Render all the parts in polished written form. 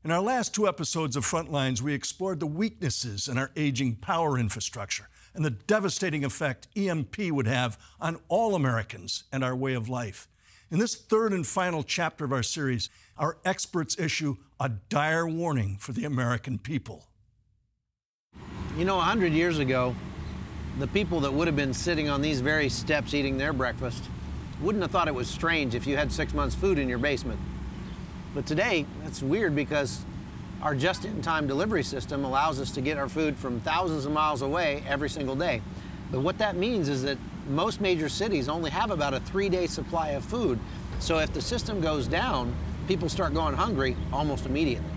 In our last two episodes of Frontlines, we explored the weaknesses in our aging power infrastructure and the devastating effect EMP would have on all Americans and our way of life. In this third and final chapter of our series, our experts issue a dire warning for the American people. You know, 100 years ago, the people that would have been sitting on these very steps eating their breakfast wouldn't have thought it was strange if you had 6 months' food in your basement. But today, that's weird because our just-in-time delivery system allows us to get our food from thousands of miles away every single day. But what that means is that most major cities only have about a 3-day supply of food. So if the system goes down, people start going hungry almost immediately.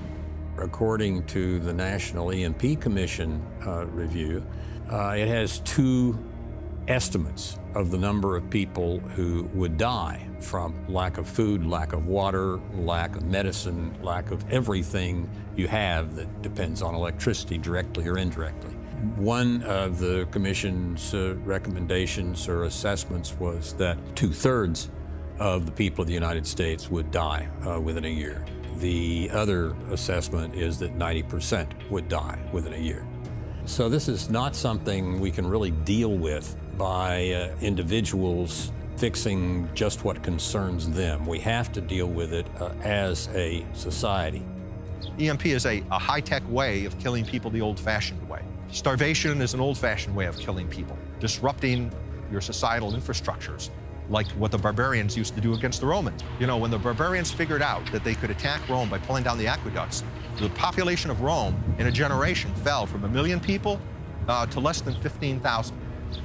According to the National EMP Commission review, it has two estimates of the number of people who would die from lack of food, lack of water, lack of medicine, lack of everything you have that depends on electricity directly or indirectly. One of the Commission's recommendations or assessments was that 2/3 of the people of the United States would die within a year. The other assessment is that 90% would die within a year. So this is not something we can really deal with by individuals fixing just what concerns them. We have to deal with it as a society. EMP is a high-tech way of killing people the old-fashioned way. Starvation is an old-fashioned way of killing people, disrupting your societal infrastructures, like what the barbarians used to do against the Romans. You know, when the barbarians figured out that they could attack Rome by pulling down the aqueducts, the population of Rome in a generation fell from 1 million people to less than 15,000.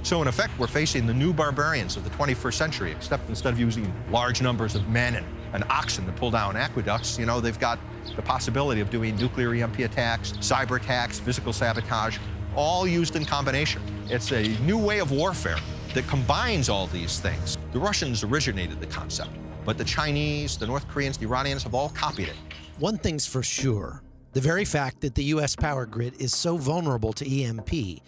So in effect, we're facing the new barbarians of the 21st century, except instead of using large numbers of men and oxen to pull down aqueducts, you know, they've got the possibility of doing nuclear EMP attacks, cyber attacks, physical sabotage, all used in combination. It's a new way of warfare that combines all these things. The Russians originated the concept, but the Chinese, the North Koreans, the Iranians have all copied it. One thing's for sure, the very fact that the U.S. power grid is so vulnerable to EMP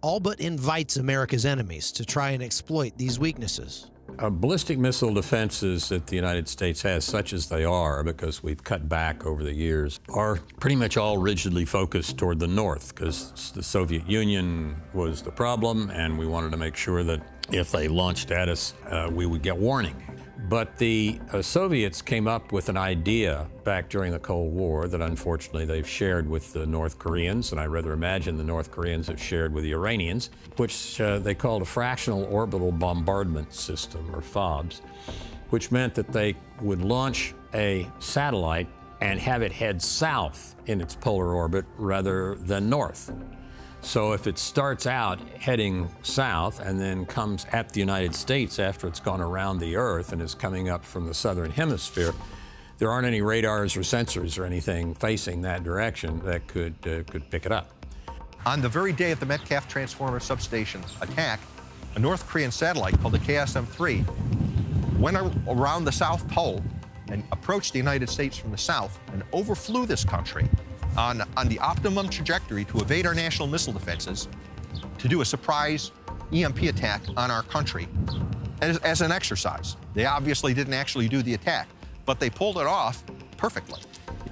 all but invites America's enemies to try and exploit these weaknesses. Ballistic missile defenses that the United States has, such as they are, because we've cut back over the years, are pretty much all rigidly focused toward the north, because the Soviet Union was the problem, and we wanted to make sure that if they launched at us, we would get warning. But the Soviets came up with an idea back during the Cold War that unfortunately they've shared with the North Koreans, and I rather imagine the North Koreans have shared with the Iranians, which they called a fractional orbital bombardment system, or FOBS, which meant that they would launch a satellite and have it head south in its polar orbit rather than north. So if it starts out heading south and then comes at the United States after it's gone around the Earth and is coming up from the southern hemisphere, there aren't any radars or sensors or anything facing that direction that could pick it up. On the very day of the Metcalfe Transformer Substation attack, a North Korean satellite called the KSM-3 went around the South Pole and approached the United States from the south and overflew this country on the optimum trajectory to evade our national missile defenses, to do a surprise EMP attack on our country as an exercise. They obviously didn't actually do the attack, but they pulled it off perfectly.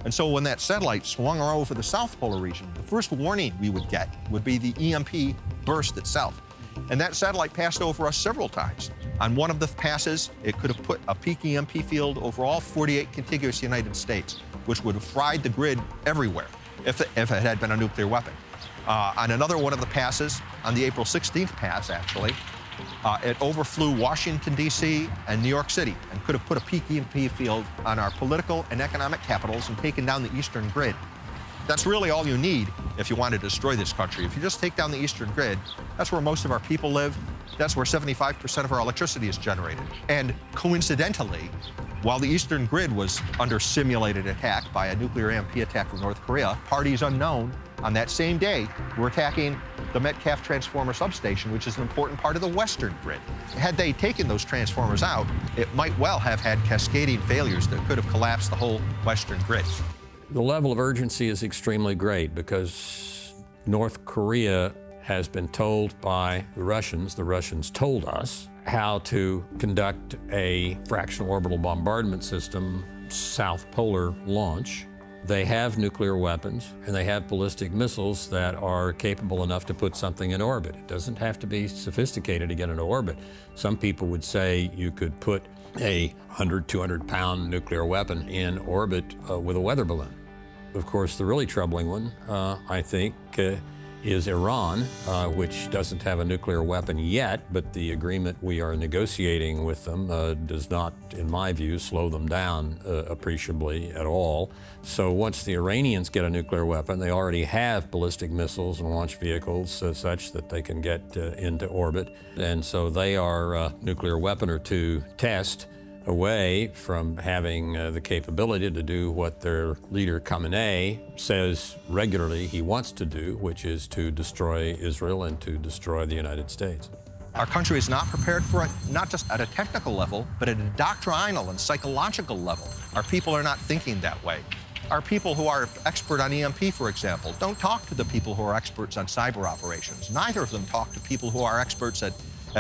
And so when that satellite swung over the South Polar region, the first warning we would get would be the EMP burst itself. And that satellite passed over us several times. On one of the passes, it could have put a peak EMP field over all 48 contiguous United States, which would have fried the grid everywhere if it had been a nuclear weapon. On another one of the passes, on the April 16th pass, actually, it overflew Washington, D.C. and New York City and could have put a peak EMP field on our political and economic capitals and taken down the eastern grid. That's really all you need if you want to destroy this country. If you just take down the eastern grid, that's where most of our people live. That's where 75% of our electricity is generated. And coincidentally, while the eastern grid was under simulated attack by a nuclear EMP attack from North Korea, parties unknown on that same day were attacking the Metcalfe Transformer Substation, which is an important part of the western grid. Had they taken those transformers out, it might well have had cascading failures that could have collapsed the whole western grid. The level of urgency is extremely great because North Korea has been told by the Russians told us how to conduct a fractional orbital bombardment system, South Polar launch, They have nuclear weapons, and they have ballistic missiles that are capable enough to put something in orbit. It doesn't have to be sophisticated to get into orbit. Some people would say you could put a 100, 200-pound nuclear weapon in orbit with a weather balloon. Of course, the really troubling one, I think, is Iran, which doesn't have a nuclear weapon yet, but the agreement we are negotiating with them does not, in my view, slow them down appreciably at all. So once the Iranians get a nuclear weapon, they already have ballistic missiles and launch vehicles such that they can get into orbit. And so they are a nuclear weapon or two test away from having the capability to do what their leader Khamenei says regularly he wants to do, which is to destroy Israel and to destroy the United States. Our country is not prepared for it, not just at a technical level, but at a doctrinal and psychological level. Our people are not thinking that way. Our people who are expert on EMP, for example, don't talk to the people who are experts on cyber operations. Neither of them talk to people who are experts at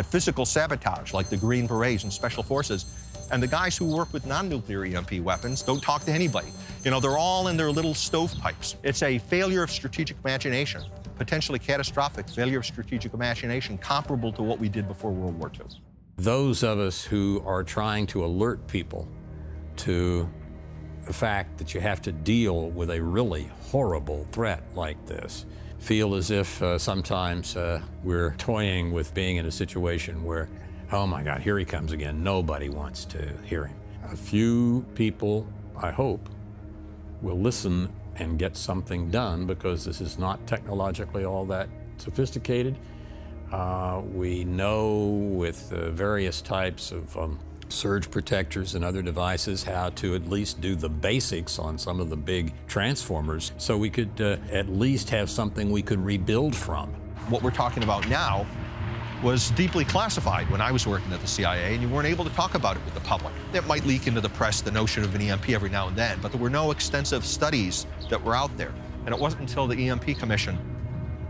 physical sabotage, like the Green Berets and Special Forces. And the guys who work with non-nuclear EMP weapons don't talk to anybody. You know, they're all in their little stovepipes. It's a failure of strategic imagination, potentially catastrophic failure of strategic imagination, comparable to what we did before World War II. Those of us who are trying to alert people to the fact that you have to deal with a really horrible threat like this feel as if sometimes we're toying with being in a situation where, oh my God, here he comes again. Nobody wants to hear him. A few people, I hope, will listen and get something done, because this is not technologically all that sophisticated. We know with various types of surge protectors and other devices how to at least do the basics on some of the big transformers, so we could at least have something we could rebuild from. What we're talking about now was deeply classified when I was working at the CIA, and you weren't able to talk about it with the public. It might leak into the press, the notion of an EMP every now and then, but there were no extensive studies that were out there. And it wasn't until the EMP Commission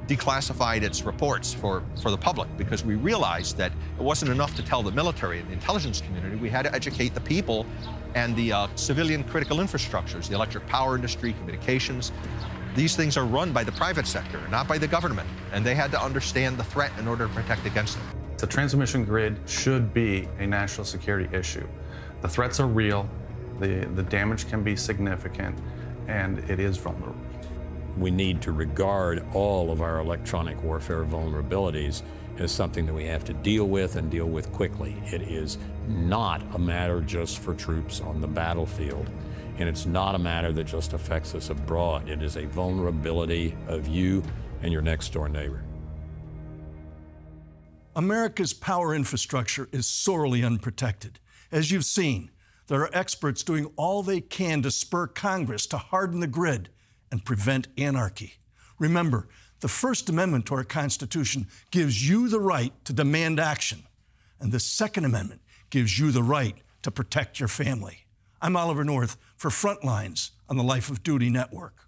declassified its reports for the public, because we realized that it wasn't enough to tell the military and the intelligence community. We had to educate the people and the civilian critical infrastructures, the electric power industry, communications. These things are run by the private sector, not by the government, and they had to understand the threat in order to protect against it. The transmission grid should be a national security issue. The threats are real, the damage can be significant, and it is vulnerable. We need to regard all of our electronic warfare vulnerabilities as something that we have to deal with, and deal with quickly. It is not a matter just for troops on the battlefield. And it's not a matter that just affects us abroad. It is a vulnerability of you and your next door neighbor. America's power infrastructure is sorely unprotected. As you've seen, there are experts doing all they can to spur Congress to harden the grid and prevent anarchy. Remember, the First Amendment to our Constitution gives you the right to demand action, and the Second Amendment gives you the right to protect your family. I'm Oliver North for Frontlines on the Life of Duty Network.